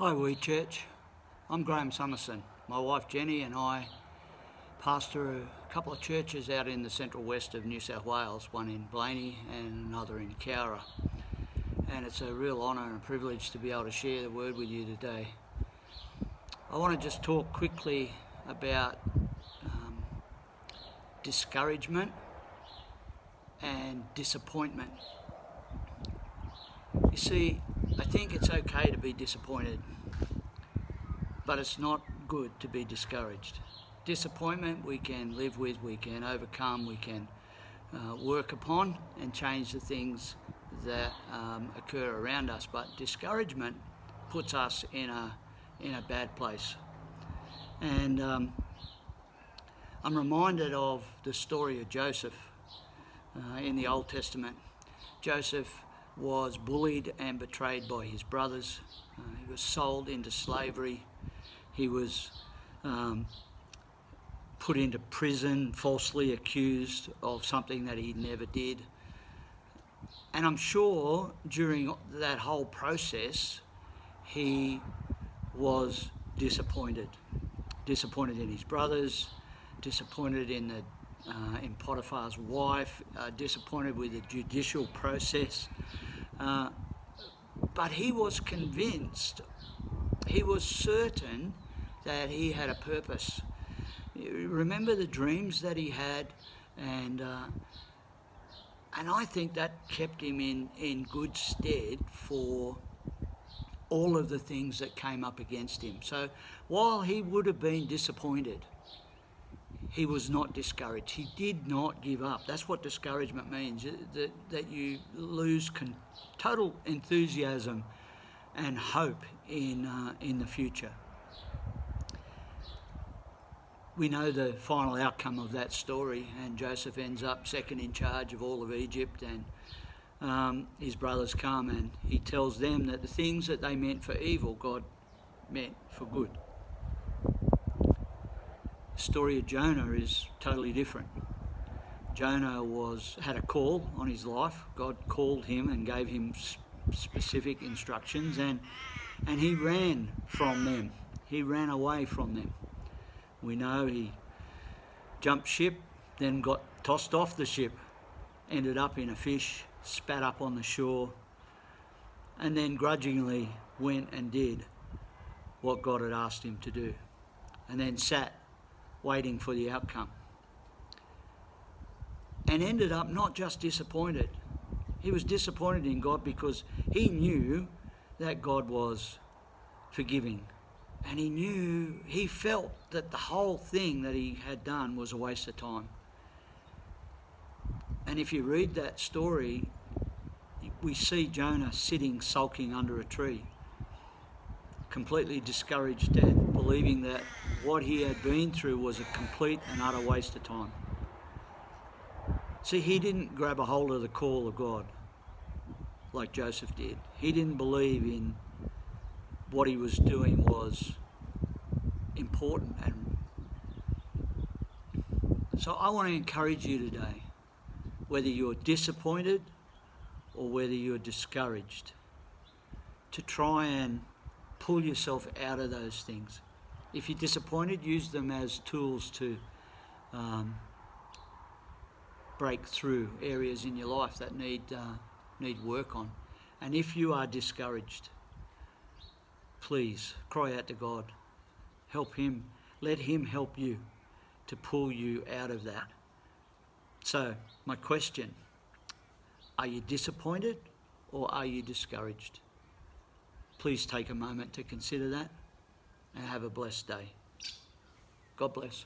Hi WeChurch, I'm Graham Summerson. My wife Jenny and I pastor a couple of churches out in the central west of New South Wales, one in Blaney and another in Cowra. And it's a real honour and privilege to be able to share the word with you today. I want to just talk quickly about discouragement and disappointment. You see, I think it's okay to be disappointed, but it's not good to be discouraged. Disappointment we can live with, we can overcome, we can work upon and change the things that occur around us. But discouragement puts us in a bad place. And I'm reminded of the story of Joseph in the Old Testament. Joseph was bullied and betrayed by his brothers. He was sold into slavery. He was put into prison, falsely accused of something that he never did. And I'm sure during that whole process, he was disappointed. Disappointed in his brothers, disappointed in Potiphar's wife, disappointed with the judicial process. But he was convinced, he was certain that he had a purpose. Remember the dreams that he had, and I think that kept him in good stead for all of the things that came up against him. So while he would have been disappointed, he was not discouraged. He did not give up. That's what discouragement means, that you lose total enthusiasm and hope in the future. We know the final outcome of that story, and Joseph ends up second in charge of all of Egypt, and his brothers come and he tells them that the things that they meant for evil, God meant for good. The story of Jonah is totally different. Jonah had a call on his life. God called him and gave him specific instructions, and he ran from them. He ran away from them. We know he jumped ship, then got tossed off the ship, ended up in a fish, spat up on the shore, and then grudgingly went and did what God had asked him to do, and then sat waiting for the outcome. And ended up not just disappointed. He was disappointed in God because he knew that God was forgiving. And he felt that the whole thing that he had done was a waste of time. And if you read that story, we see Jonah sitting sulking under a tree, completely discouraged and believing that what he had been through was a complete and utter waste of time. See, he didn't grab a hold of the call of God like Joseph did. He didn't believe in what he was doing was important. And so I want to encourage you today, whether you're disappointed or whether you're discouraged, to try and pull yourself out of those things. If you're disappointed, use them as tools to break through areas in your life that need work on. And if you are discouraged, please cry out to God. Help him. Let him help you to pull you out of that. So, my question, are you disappointed or are you discouraged? Please take a moment to consider that and have a blessed day. God bless.